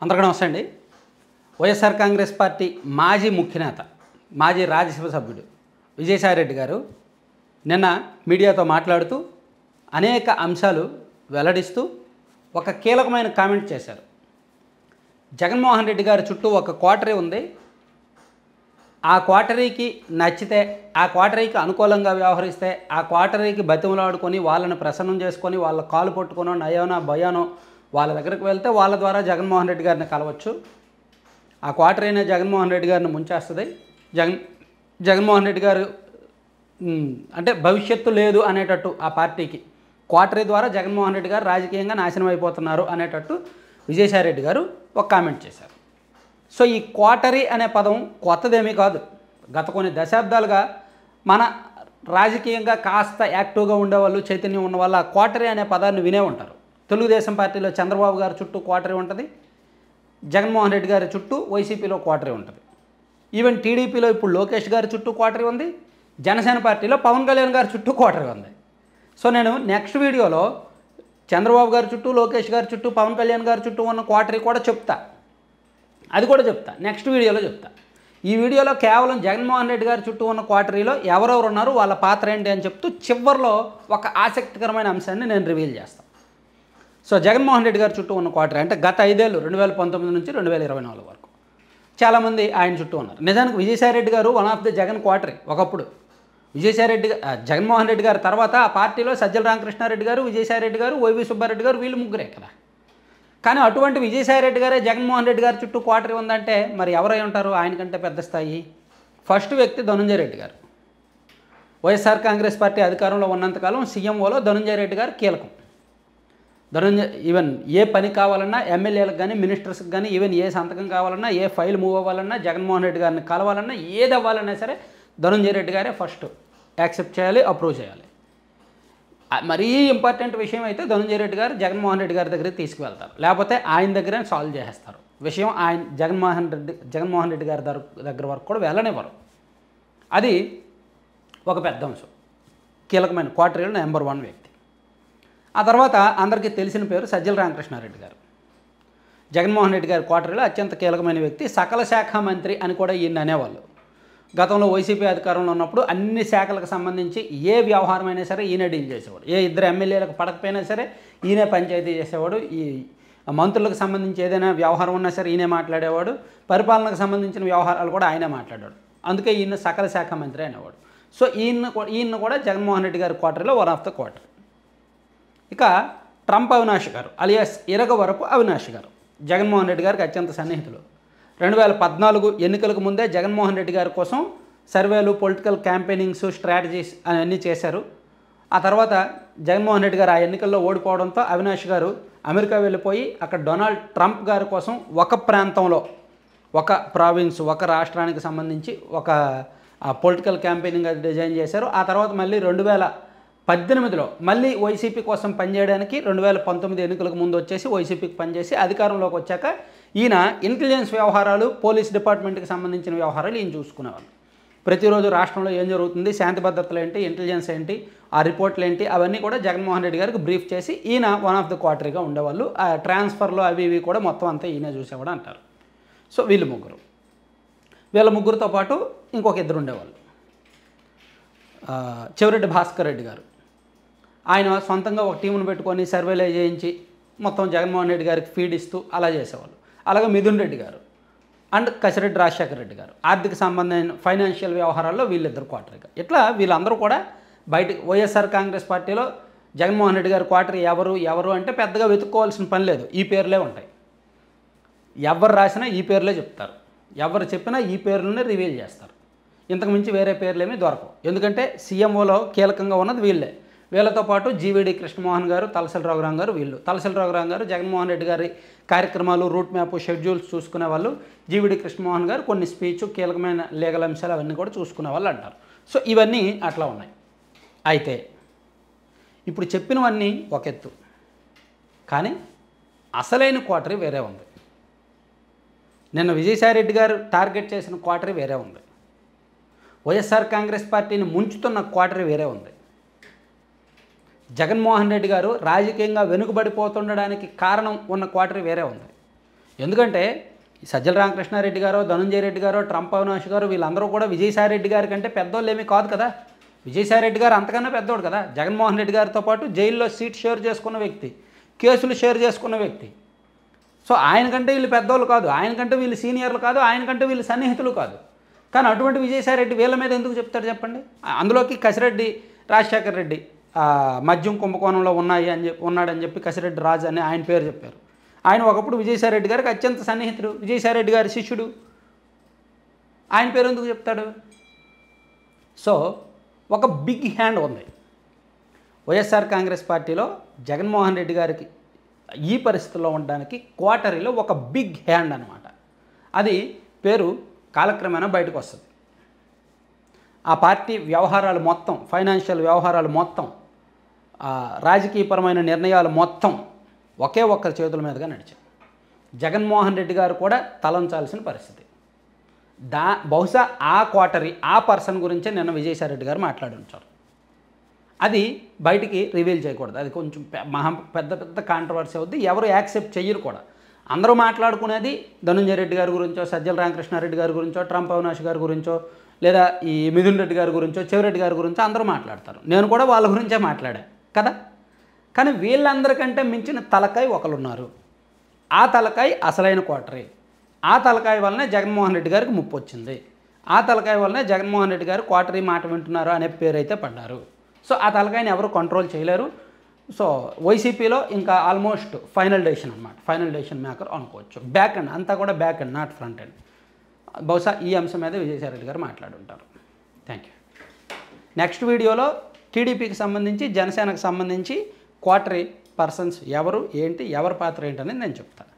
అందరికీ నమస్తే అండి. వైఎస్ఆర్ కాంగ్రెస్ పార్టీ మాజీ ముఖ్యనేత, మాజీ రాజ్యసభ సభ్యుడు విజయసాయిరెడ్డి గారు నిన్న మీడియాతో మాట్లాడుతూ అనేక అంశాలు వెల్లడిస్తూ ఒక కీలకమైన కామెంట్ చేశారు. జగన్మోహన్ రెడ్డి గారి చుట్టూ ఒక క్వార్టరీ ఉంది. ఆ క్వార్టరీకి నచ్చితే, ఆ క్వార్టరీకి అనుకూలంగా వ్యవహరిస్తే, ఆ క్వార్టరీకి బతిమలాడుకొని వాళ్ళని ప్రసన్నం చేసుకొని వాళ్ళ కాలు పట్టుకునో నయోనో భయానో వాళ్ళ దగ్గరికి వెళ్తే వాళ్ళ ద్వారా జగన్మోహన్ రెడ్డి గారిని కలవచ్చు. ఆ క్వార్టరీ అయినా జగన్మోహన్ రెడ్డి గారిని ముంచేస్తుంది. జగన్మోహన్ రెడ్డి గారు అంటే భవిష్యత్తు లేదు అనేటట్టు ఆ పార్టీకి క్వార్టరీ ద్వారా జగన్మోహన్ రెడ్డి గారు రాజకీయంగా నాశనం అయిపోతున్నారు అనేటట్టు విజయసాయిరెడ్డి గారు ఒక కామెంట్ చేశారు. సో ఈ క్వార్టరీ అనే పదం కొత్తదేమీ కాదు. గత కొన్ని దశాబ్దాలుగా మన రాజకీయంగా కాస్త యాక్టివ్గా ఉండేవాళ్ళు, చైతన్యం ఉన్న వాళ్ళు ఆ క్వార్టరీ అనే పదాన్ని వినే ఉంటారు. తెలుగుదేశం పార్టీలో చంద్రబాబు గారి చుట్టూ క్వార్టరీ ఉంటుంది, జగన్మోహన్ రెడ్డి గారి చుట్టూ వైసీపీలో క్వార్టరీ ఉంటుంది. ఈవెన్ టీడీపీలో ఇప్పుడు లోకేష్ గారి చుట్టూ క్వార్టరీ ఉంది, జనసేన పార్టీలో పవన్ కళ్యాణ్ గారి చుట్టూ క్వార్టరీ ఉంది. సో నేను నెక్స్ట్ వీడియోలో చంద్రబాబు గారి చుట్టూ, లోకేష్ గారి చుట్టూ, పవన్ కళ్యాణ్ గారి చుట్టూ ఉన్న క్వార్టరీ కూడా చెప్తా. అది కూడా చెప్తా, నెక్స్ట్ వీడియోలో చెప్తా. ఈ వీడియోలో కేవలం జగన్మోహన్ రెడ్డి గారి చుట్టూ ఉన్న క్వార్టరీలో ఎవరెవరు ఉన్నారు, వాళ్ళ పాత్ర ఏంటి అని చెప్తూ చివరిలో ఒక ఆసక్తికరమైన అంశాన్ని నేను రివీల్ చేస్తాను. సో జగన్మోహన్ రెడ్డి గారి చుట్టూ ఉన్న క్వార్టరీ అంటే గత 5 ఏళ్ళు 2019 నుంచి 2024 వరకు చాలామంది ఆయన చుట్టూ ఉన్నారు. నిజానికి విజయసాయిరెడ్డి గారు వన్ ఆఫ్ ది జగన్ క్వార్టరీ. ఒకప్పుడు జగన్మోహన్ రెడ్డి గారి తర్వాత ఆ పార్టీలో సజ్జల రామకృష్ణారెడ్డి గారు, విజయసాయిరెడ్డి గారు, వైవి సుబ్బారెడ్డి గారు, వీళ్ళు ముగ్గురే కదా. కానీ అటువంటి విజయసాయిరెడ్డి గారే జగన్మోహన్ రెడ్డి గారి చుట్టూ క్వార్టరీ ఉందంటే మరి ఎవరై ఉంటారు ఆయనకంటే పెద్ద స్థాయి? ఫస్ట్ వ్యక్తి ధనుంజయ రెడ్డి గారు. వైఎస్ఆర్ కాంగ్రెస్ పార్టీ అధికారంలో ఉన్నంతకాలం సీఎంఓలో ధనుంజయ రెడ్డి గారు కీలకం. ఈవెన్ ఏ పని కావాలన్నా ఎమ్మెల్యేలకు కానీ, మినిస్టర్స్కి కానీ, ఈవెన్ ఏ సంతకం కావాలన్నా, ఏ ఫైల్ మూవ్ అవ్వాలన్నా, జగన్మోహన్ రెడ్డి గారిని కలవాలన్నా, ఏది అవ్వాలన్నా సరే ధనుంజయ రెడ్డి గారే ఫస్ట్ యాక్సెప్ట్ చేయాలి, అప్రూవ్ చేయాలి. మరీ ఇంపార్టెంట్ విషయం అయితే ధనుంజయ రెడ్డి గారు జగన్మోహన్ రెడ్డి గారి దగ్గరికి తీసుకువెళ్తారు, లేకపోతే ఆయన దగ్గరే సాల్వ్ చేసేస్తారు విషయం. ఆయన జగన్మోహన్ రెడ్డి గారి దగ్గర వరకు కూడా వెళ్ళనివ్వరు. అది ఒక పెద్ద అంశం. కీలకమైన క్వార్టరీలో నెంబర్ 1 వ్యక్తి. ఆ తర్వాత అందరికీ తెలిసిన పేరు సజ్జల రామకృష్ణారెడ్డి గారు. జగన్మోహన్ రెడ్డి గారి క్వార్టరీలో అత్యంత కీలకమైన వ్యక్తి. సకల శాఖ మంత్రి అని కూడా ఈయన అనేవాళ్ళు. గతంలో వైసీపీ అధికారంలో ఉన్నప్పుడు అన్ని శాఖలకు సంబంధించి ఏ వ్యవహారం అయినా సరే ఈయనే డీల్ చేసేవాడు. ఏ ఇద్దరు ఎమ్మెల్యేలకు పడకపోయినా సరే ఈయనే పంచాయతీ చేసేవాడు. ఈ మంత్రులకు సంబంధించి ఏదైనా వ్యవహారం ఉన్నా సరే ఈయనే మాట్లాడేవాడు. పరిపాలనకు సంబంధించిన వ్యవహారాలు కూడా ఆయనే మాట్లాడాడు. అందుకే ఈయన సకల శాఖ మంత్రి అనేవాడు. సో ఈయన కూడా జగన్మోహన్ రెడ్డి గారి క్వార్టరీలో వన్ ఆఫ్ ద క్వార్టర్. ఇక ట్రంప్ అవినాష్ గారు అలియాస్ ఇరగవరపు అవినాష్ గారు జగన్మోహన్ రెడ్డి గారికి అత్యంత సన్నిహితులు. 2014 ఎన్నికలకు ముందే జగన్మోహన్ రెడ్డి గారి కోసం సర్వేలు, పొలిటికల్ క్యాంపెయినింగ్స్, స్ట్రాటజీస్ అవన్నీ చేశారు. ఆ తర్వాత జగన్మోహన్ రెడ్డి గారు ఆ ఎన్నికల్లో ఓడిపోవడంతో అవినాష్ గారు అమెరికా వెళ్ళిపోయి అక్కడ డొనాల్డ్ ట్రంప్ గారి కోసం ఒక ప్రాంతంలో, ఒక ప్రావిన్స్, ఒక రాష్ట్రానికి సంబంధించి ఒక పొలిటికల్ క్యాంపెయినింగ్ అది డిజైన్ చేశారు. ఆ తర్వాత మళ్ళీ 2018లో మళ్ళీ వైసీపీ కోసం పనిచేయడానికి 2019 ఎన్నికలకు ముందు వచ్చేసి వైసీపీకి పనిచేసి అధికారంలోకి వచ్చాక ఈయన ఇంటెలిజెన్స్ వ్యవహారాలు, పోలీస్ డిపార్ట్మెంట్కి సంబంధించిన వ్యవహారాలు ఈయన చూసుకునేవాళ్ళు. ప్రతిరోజు రాష్ట్రంలో ఏం జరుగుతుంది, శాంతి భద్రతలు ఏంటి, ఇంటెలిజెన్స్ ఏంటి, ఆ రిపోర్ట్లు ఏంటి, అవన్నీ కూడా జగన్మోహన్ రెడ్డి గారికి బ్రీఫ్ చేసి ఈయన వన్ ఆఫ్ ద క్వార్టరీగా ఉండేవాళ్ళు. ఆ ట్రాన్స్ఫర్లు అవి ఇవి కూడా మొత్తం అంతా ఈయన చూసేవాడు అంటారు. సో వీళ్ళ ముగ్గురితో పాటు ఇంకొక ఇద్దరు ఉండేవాళ్ళు. చెవిరెడ్డి భాస్కర్ రెడ్డి గారు ఆయన సొంతంగా ఒక టీమును పెట్టుకొని సర్వేలు చేయించి మొత్తం జగన్మోహన్ రెడ్డి గారికి ఫీడ్ ఇస్తూ అలా చేసేవాళ్ళు. అలాగే మిథున్ రెడ్డి గారు అండ్ కసిరెడ్డి రాజశేఖర రెడ్డి గారు ఆర్థిక సంబంధమైన ఫైనాన్షియల్ వ్యవహారాల్లో వీళ్ళిద్దరు క్వార్టరీగా. ఇట్లా వీళ్ళందరూ కూడా బయటకు వైఎస్ఆర్ కాంగ్రెస్ పార్టీలో జగన్మోహన్ రెడ్డి గారి క్వార్టరీ ఎవరు అంటే పెద్దగా వెతుక్కోవాల్సిన పని లేదు. ఈ పేర్లే ఉంటాయి. ఎవరు రాసినా ఈ పేర్లే చెప్తారు, ఎవరు చెప్పినా ఈ పేర్లనే రివీల్ చేస్తారు. ఇంతకు మించి వేరే పేర్లేమీ దొరకవు. ఎందుకంటే సీఎంఓలో కీలకంగా ఉన్నది వీళ్ళే. వీళ్ళతో పాటు జీవీడి కృష్ణమోహన్ గారు, తలసాని రఘురాం గారు వీళ్ళు. తలసాని రఘురాం గారు జగన్మోహన్ రెడ్డి గారి కార్యక్రమాలు, రూట్ మ్యాప్, షెడ్యూల్స్ చూసుకునే వాళ్ళు. జీవీడి కృష్ణమోహన్ గారు కొన్ని స్పీచ్, కీలకమైన లీగల్ అంశాలు అవన్నీ కూడా చూసుకునే వాళ్ళు అంటారు. సో ఇవన్నీ అట్లా ఉన్నాయి. అయితే ఇప్పుడు చెప్పినవన్నీ ఒక ఎత్తు, కానీ అసలైన క్వార్టరీ వేరే ఉంది. నిన్న విజయసాయిరెడ్డి గారు టార్గెట్ చేసిన క్వార్టరీ వేరే ఉంది. వైఎస్ఆర్ కాంగ్రెస్ పార్టీని ముంచుతున్న క్వార్టరీ వేరే ఉంది. జగన్మోహన్ రెడ్డి గారు రాజకీయంగా వెనుకబడిపోతుండడానికి కారణం ఉన్న క్వార్టరీ వేరే ఉంది. ఎందుకంటే సజ్జల రామకృష్ణారెడ్డి గారో, ధనంజయ రెడ్డి గారో, ట్రంప్ అవినాష్ గారు వీళ్ళందరూ కూడా విజయసాయి రెడ్డి గారి కంటే పెద్దోళ్ళు ఏమీ కాదు కదా. విజయసాయి రెడ్డి గారు అంతకన్నా పెద్దోడు కదా. జగన్మోహన్ రెడ్డి గారితో పాటు జైల్లో సీట్ షేర్ చేసుకున్న వ్యక్తి, కేసులు షేర్ చేసుకున్న వ్యక్తి. సో ఆయనకంటే వీళ్ళు పెద్దోళ్ళు కాదు, ఆయనకంటే వీళ్ళు సీనియర్లు కాదు, ఆయనకంటే వీళ్ళు సన్నిహితులు కాదు. కానీ అటువంటి విజయసాయి రెడ్డి వీళ్ళ మీద ఎందుకు చెప్తారు చెప్పండి. అందులోకి కసిరెడ్డి రాజశేఖర రెడ్డి మద్యం కుంభకోణంలో ఉన్నాడని చెప్పి కసిరెడ్డి రాజు అని ఆయన పేరు చెప్పారు. ఆయన ఒకప్పుడు విజయసాయి రెడ్డి గారికి అత్యంత సన్నిహితుడు, విజయసాయి రెడ్డి గారి శిష్యుడు. ఆయన పేరు ఎందుకు చెప్తాడు? సో ఒక బిగ్ హ్యాండ్ ఉంది వైఎస్ఆర్ కాంగ్రెస్ పార్టీలో. జగన్మోహన్ రెడ్డి గారికి ఈ పరిస్థితుల్లో ఉండడానికి క్వార్టరీలో ఒక బిగ్ హ్యాండ్ అనమాట. అది పేరు కాలక్రమేణా బయటకు వస్తుంది. ఆ పార్టీ వ్యవహారాలు మొత్తం, ఫైనాన్షియల్ వ్యవహారాలు మొత్తం, రాజకీయపరమైన నిర్ణయాలు మొత్తం ఒకే ఒక్కరి చేతుల మీదుగా నడిచాయి. జగన్మోహన్ రెడ్డి గారు కూడా తలంచాల్సిన పరిస్థితి. బహుశా ఆ క్వార్టరీ, ఆ పర్సన్ గురించే నిన్న విజయసాయి రెడ్డి గారు మాట్లాడి ఉంచారు. అది బయటికి రివీల్ చేయకూడదు. అది కొంచెం పెద్ద కాంట్రవర్సీ అవుద్ది. ఎవరు యాక్సెప్ట్ చెయ్యరు కూడా. అందరూ మాట్లాడుకునేది ధనంజయ రెడ్డి గారి గురించో, సజ్జల రామకృష్ణారెడ్డి గారి గురించో, ట్రంప్ అవినాష్ గారి గురించో, లేదా ఈ మిథున్ రెడ్డి గారి గురించో, చెవిరెడ్డి గారి గురించో అందరూ మాట్లాడతారు. నేను కూడా వాళ్ళ గురించే మాట్లాడా కదా. కానీ వీళ్ళందరికంటే మించిన తలకాయ ఒకరున్నారు. ఆ తలకాయ అసలైన క్వార్టరీ. ఆ తలకాయ వల్లనే జగన్మోహన్ రెడ్డి గారికి ముప్పు వచ్చింది. ఆ తలకాయ వల్లనే జగన్మోహన్ రెడ్డి గారు క్వార్టరీ మాట వింటున్నారు అనే పేరు అయితే పడ్డారు. సో ఆ తలకాయని ఎవరు కంట్రోల్ చేయలేరు. సో వైసీపీలో ఇంకా ఆల్మోస్ట్ ఫైనల్ డెసిషన్ అనమాట. ఫైనల్ డెసిషన్ మేకర్ అనుకోవచ్చు. బ్యాక్ అండ్ అంతా కూడా back and, not front and. బహుశా ఈ అంశం మీద విజయసాయి రెడ్డి గారు మాట్లాడుంటారు. Thank you. నెక్స్ట్ వీడియోలో టీడీపీకి సంబంధించి, జనసేనకు సంబంధించి క్వార్టరీ పర్సన్స్ ఎవరు, ఏంటి, ఎవరి పాత్ర ఏంటనేది నేను చెప్తాను.